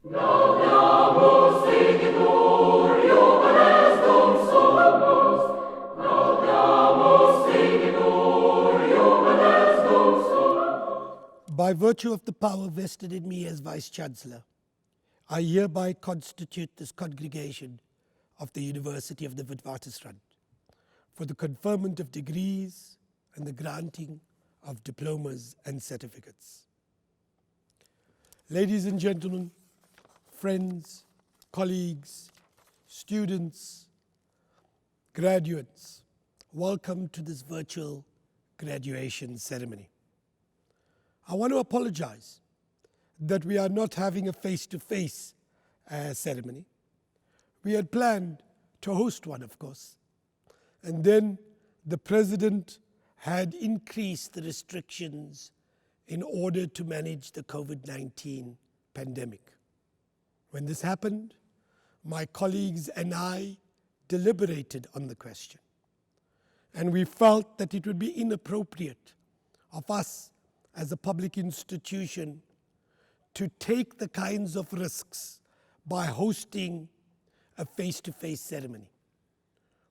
By virtue of the power vested in me as Vice-Chancellor, I hereby constitute this congregation of the University of the Witwatersrand for the conferment of degrees and the granting of diplomas and certificates. Ladies and gentlemen, friends, colleagues, students, graduates, welcome to this virtual graduation ceremony. I want to apologize that we are not having a face-to-face ceremony. We had planned to host one, of course, and then the President had increased the restrictions in order to manage the COVID-19 pandemic. When this happened, my colleagues and I deliberated on the question, and we felt that it would be inappropriate of us as a public institution to take the kinds of risks by hosting a face-to-face ceremony.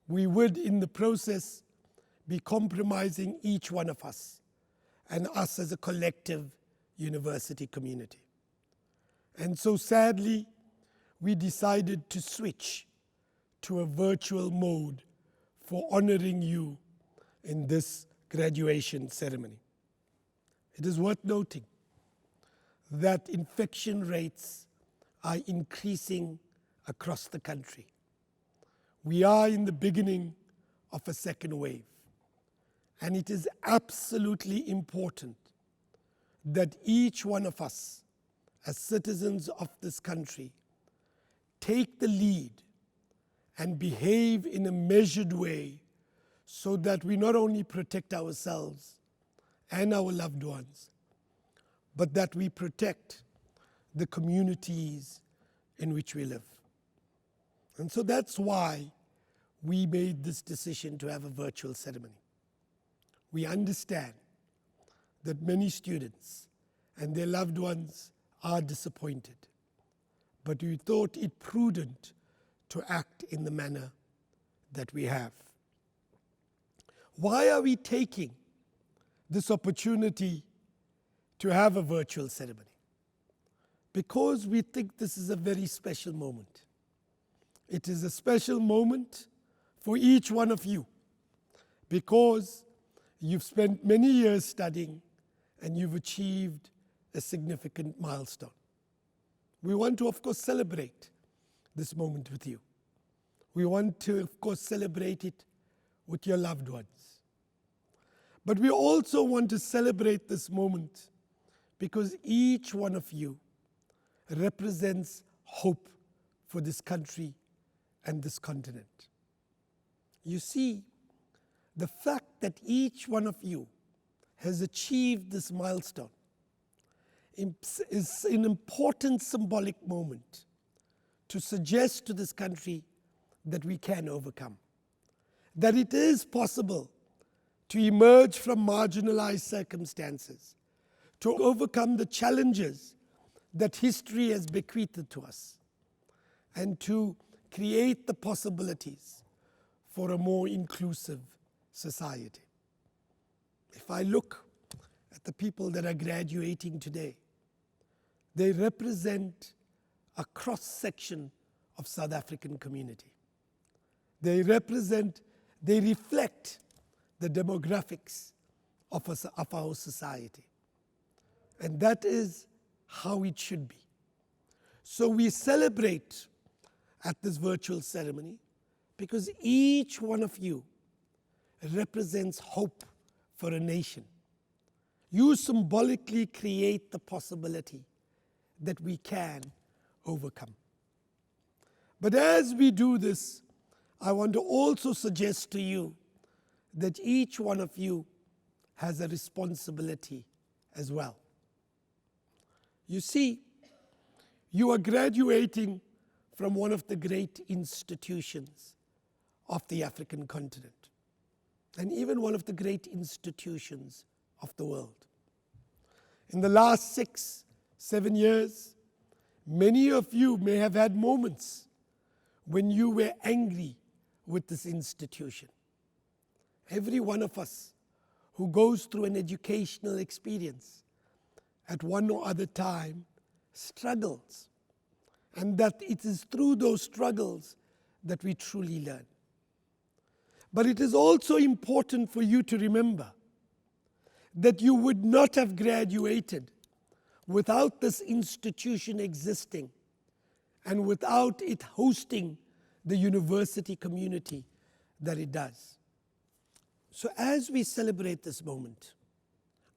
We would, in the process, be compromising each one of us and us as a collective university community. And so sadly, we decided to switch to a virtual mode for honoring you in this graduation ceremony. It is worth noting that infection rates are increasing across the country. We are in the beginning of a second wave, and it is absolutely important that each one of us, as citizens of this country, take the lead and behave in a measured way so that we not only protect ourselves and our loved ones, but that we protect the communities in which we live. And so that's why we made this decision to have a virtual ceremony. We understand that many students and their loved ones are disappointed, but we thought it prudent to act in the manner that we have. Why are we taking this opportunity to have a virtual ceremony? Because we think this is a very special moment. It is a special moment for each one of you because you've spent many years studying and you've achieved a significant milestone. We want to, of course, celebrate this moment with you. We want to, of course, celebrate it with your loved ones. But we also want to celebrate this moment because each one of you represents hope for this country and this continent. You see, the fact that each one of you has achieved this milestone is an important symbolic moment to suggest to this country that we can overcome, that it is possible to emerge from marginalized circumstances, to overcome the challenges that history has bequeathed to us, and to create the possibilities for a more inclusive society. If I look at the people that are graduating today, they represent a cross-section of South African community. They reflect the demographics of our society. And that is how it should be. So we celebrate at this virtual ceremony because each one of you represents hope for a nation. You symbolically create the possibility that we can overcome. But as we do this, I want to also suggest to you that each one of you has a responsibility as well. You see, you are graduating from one of the great institutions of the African continent, and even one of the great institutions of the world. In the last 6-7 years, Many of you may have had moments when you were angry with this institution. Every one of us who goes through an educational experience at one or other time struggles, and that it is through those struggles that we truly learn. But it is also important for you to remember that you would not have graduated without this institution existing and without it hosting the university community that it does. So as we celebrate this moment,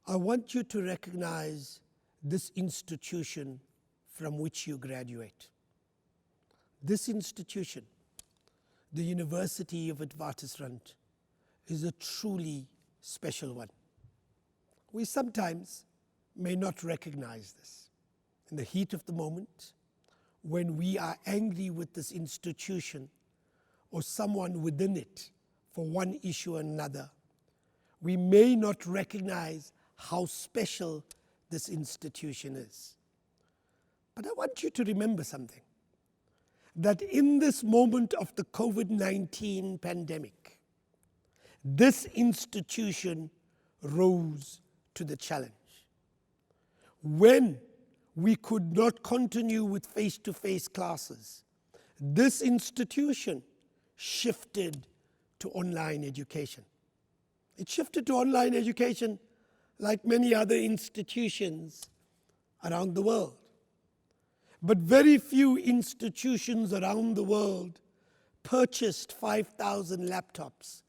I want you to recognize this institution from which you graduate. This institution, the University of Witwatersrand, is a truly special one. We sometimes may not recognize this. In the heat of the moment, when we are angry with this institution or someone within it for one issue or another, we may not recognize how special this institution is. But I want you to remember something, that in this moment of the COVID-19 pandemic, this institution rose to the challenge. When we could not continue with face-to-face classes, this institution shifted to online education. It shifted to online education like many other institutions around the world. But very few institutions around the world purchased 5,000 laptops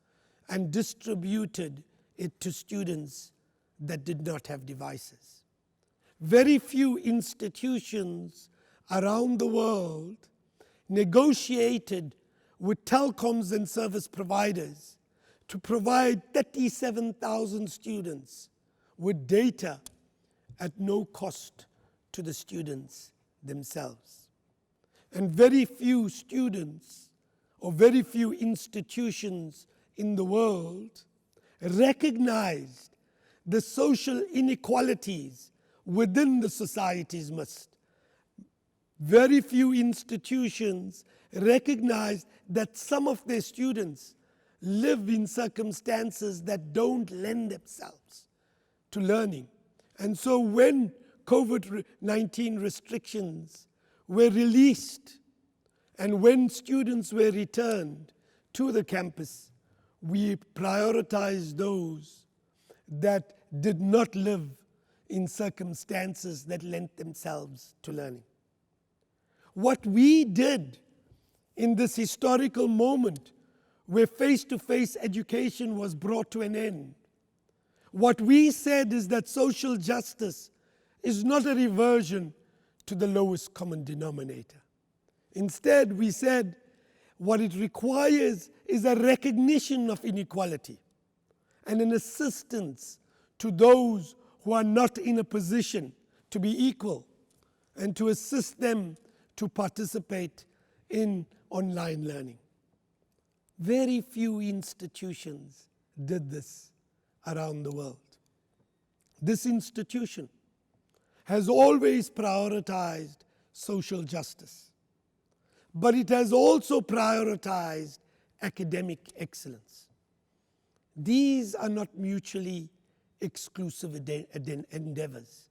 and distributed it to students that did not have devices. Very few institutions around the world negotiated with telecoms and service providers to provide 37,000 students with data at no cost to the students themselves. And very few students or very few institutions in the world recognized the social inequalities within the society's midst. Very few institutions recognize that some of their students live in circumstances that don't lend themselves to learning. And so when COVID-19 restrictions were released and when students were returned to the campus, we prioritized those that did not live in circumstances that lent themselves to learning. What we did in this historical moment where face-to-face education was brought to an end, what we said is that social justice is not a reversion to the lowest common denominator. Instead, we said what it requires is a recognition of inequality and an assistance to those who are not in a position to be equal, and to assist them to participate in online learning. Very few institutions did this around the world. This institution has always prioritized social justice, but it has also prioritized academic excellence. These are not mutually exclusive endeavors.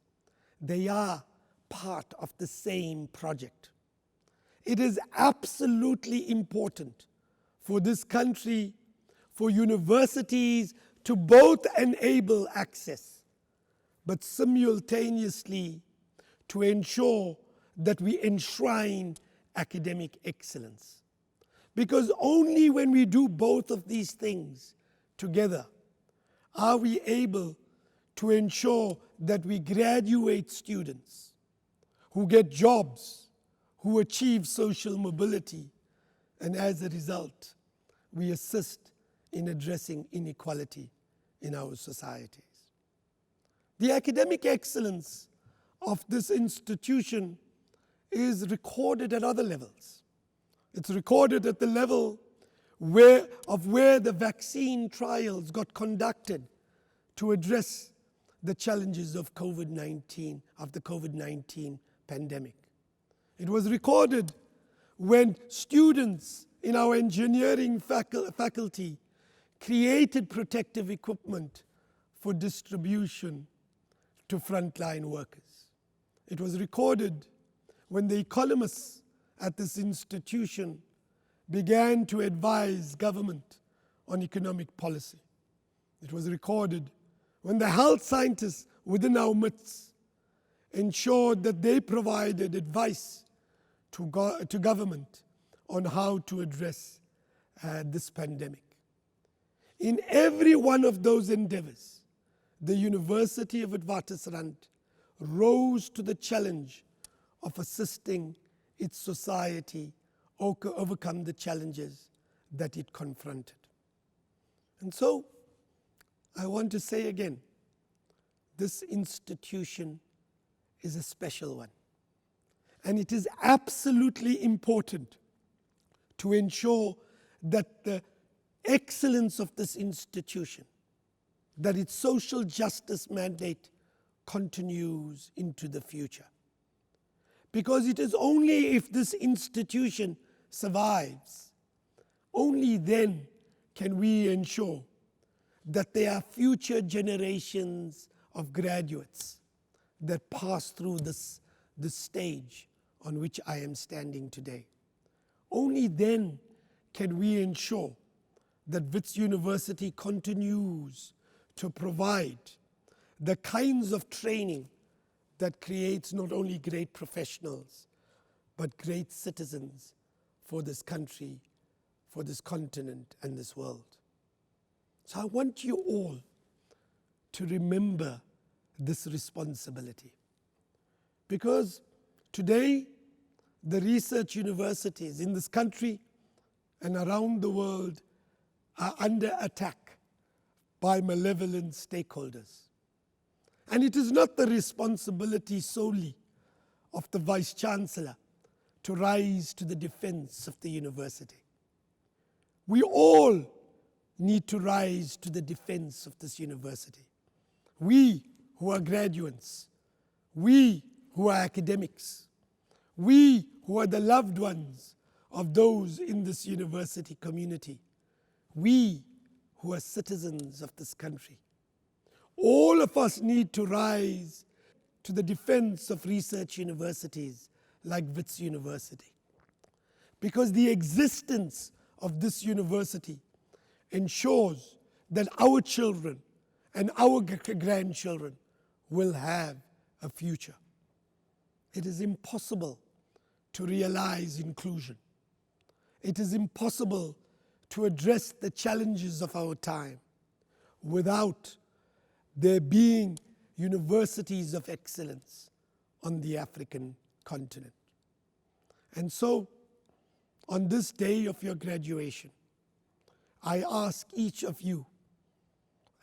They are part of the same project. It is absolutely important for this country, for universities to both enable access, but simultaneously to ensure that we enshrine academic excellence. Because only when we do both of these things together are we able to ensure that we graduate students who get jobs, who achieve social mobility, and as a result, we assist in addressing inequality in our societies. The academic excellence of this institution is recorded at other levels. It's recorded at the level where the vaccine trials got conducted to address the challenges of the COVID-19 pandemic. It was recorded when students in our engineering faculty created protective equipment for distribution to frontline workers. It was recorded when the economists at this institution began to advise government on economic policy. It was recorded when the health scientists within our midst ensured that they provided advice to government on how to address this pandemic. In every one of those endeavors, the University of Witwatersrand rose to the challenge of assisting its society overcome the challenges that it confronted. And so, I want to say again, this institution is a special one. And it is absolutely important to ensure that the excellence of this institution, that its social justice mandate continues into the future. Because it is only if this institution survives, only then can we ensure that there are future generations of graduates that pass through this stage on which I am standing today. Only then can we ensure that Wits University continues to provide the kinds of training that creates not only great professionals, but great citizens for this country, for this continent, and this world. So I want you all to remember this responsibility. Because today, the research universities in this country and around the world are under attack by malevolent stakeholders. And it is not the responsibility solely of the Vice-Chancellor to rise to the defense of the university. We all need to rise to the defense of this university. We who are graduates, we who are academics, we who are the loved ones of those in this university community, we who are citizens of this country. All of us need to rise to the defense of research universities like Wits University. Because the existence of this university ensures that our children and our grandchildren will have a future. It is impossible to realize inclusion. It is impossible to address the challenges of our time without there being universities of excellence on the African continent. And so, on this day of your graduation, I ask each of you,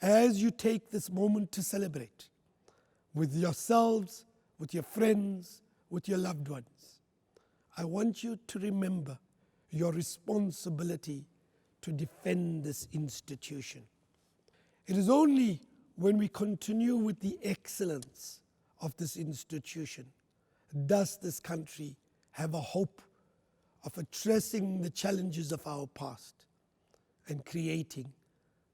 as you take this moment to celebrate with yourselves, with your friends, with your loved ones, I want you to remember your responsibility to defend this institution. It is only when we continue with the excellence of this institution does this country have a hope of addressing the challenges of our past and creating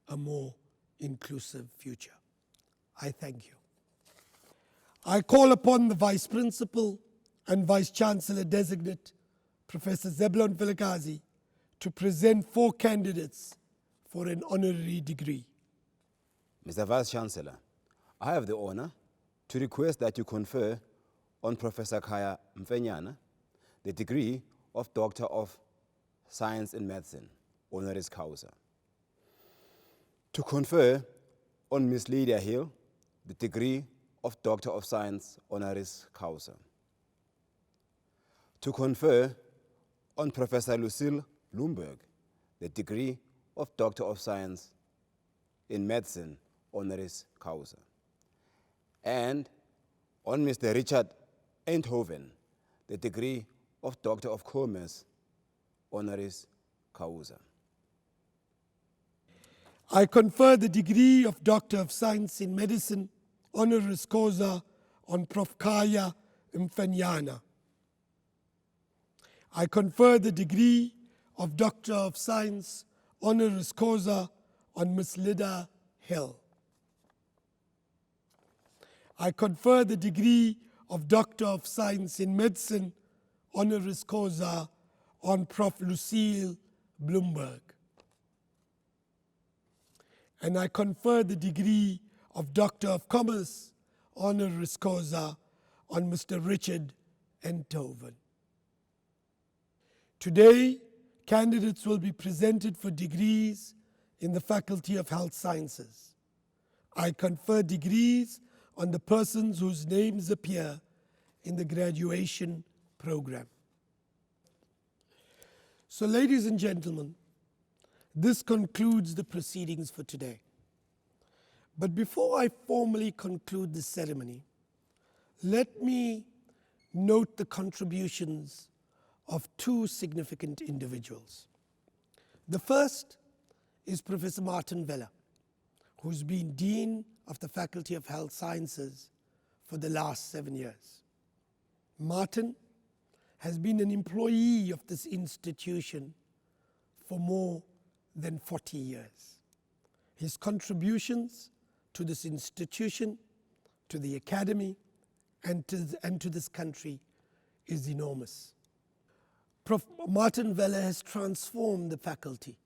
a more inclusive future. I thank you. I call upon the Vice Principal and Vice Chancellor Designate, Professor Zebulon Vilakazi, to present 4 candidates for an honorary degree. Mr. Vice Chancellor, I have the honor to request that you confer on Professor Khaya Mfenyana the degree of Doctor of Science in Medicine, honoris causa. To confer on Ms. Lydia Hill the degree of Doctor of Science, honoris causa. To confer on Professor Lucille Bloomberg the degree of Doctor of Science in Medicine, honoris causa. And on Mr. Richard Eindhoven the degree of Doctor of Commerce, honoris causa. I confer the degree of Doctor of Science in Medicine, honoris causa, on Prof. Khaya Mfenyana. I confer the degree of Doctor of Science honoris causa on Miss Lida Hill. I confer the degree of Doctor of Science in Medicine honoris causa on Prof. Lucille Bloomberg. And I confer the degree of Doctor of Commerce honoris causa on Mr. Richard Enthoven. Today, candidates will be presented for degrees in the Faculty of Health Sciences. I confer degrees on the persons whose names appear in the graduation program. So, ladies and gentlemen, this concludes the proceedings for today. But before I formally conclude this ceremony, let me note the contributions of two significant individuals. The first is Professor Martin Vella, who's been Dean of the Faculty of Health Sciences for the last 7 years. Martin has been an employee of this institution for more than 40 years. His contributions to this institution, to the academy, and to this country is enormous. Prof. Martin Vella has transformed the faculty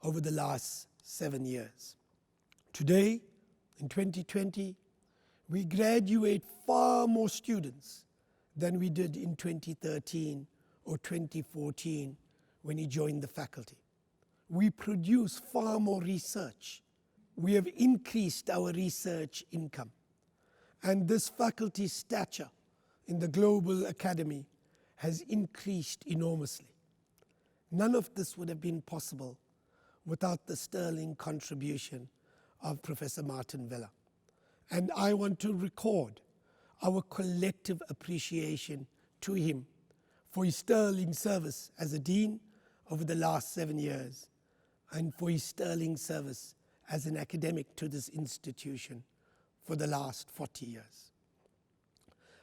over the last 7 years. Today, in 2020, we graduate far more students than we did in 2013 or 2014 when he joined the faculty. We produce far more research. We have increased our research income. And this faculty's stature in the global academy has increased enormously. None of this would have been possible without the sterling contribution of Professor Martin Vella. And I want to record our collective appreciation to him for his sterling service as a dean over the last 7 years and for his sterling service as an academic to this institution for the last 40 years.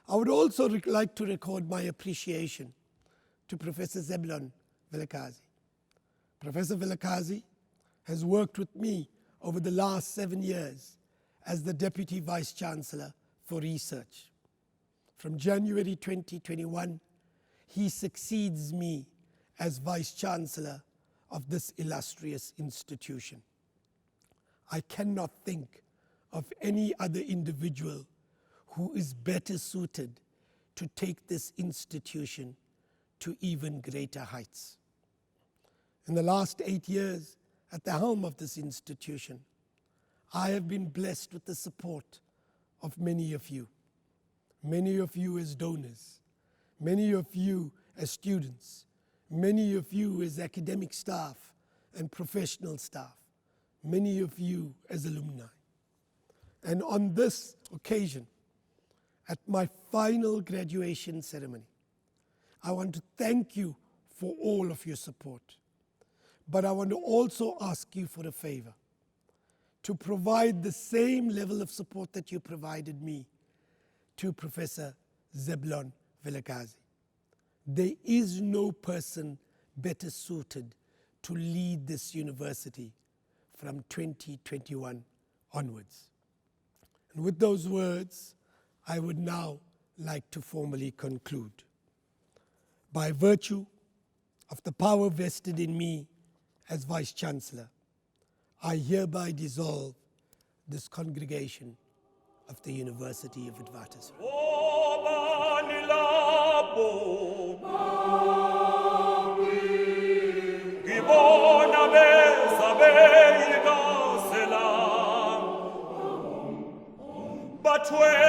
I would also like to record my appreciation to Professor Zeblon Vilakazi. Professor Vilakazi has worked with me over the last 7 years as the Deputy Vice Chancellor for Research. From January 2021, he succeeds me as Vice Chancellor of this illustrious institution. I cannot think of any other individual who is better suited to take this institution to even greater heights. In the last 8 years at the helm of this institution, I have been blessed with the support of many of you as donors, many of you as students, many of you as academic staff and professional staff, many of you as alumni. And on this occasion, at my final graduation ceremony, I want to thank you for all of your support. But I want to also ask you for a favor, to provide the same level of support that you provided me to Professor Zeblon Vilakazi. There is no person better suited to lead this university from 2021 onwards. And with those words, I would now like to formally conclude. By virtue of the power vested in me as Vice Chancellor, I hereby dissolve this congregation of the University of Witwatersrand. But when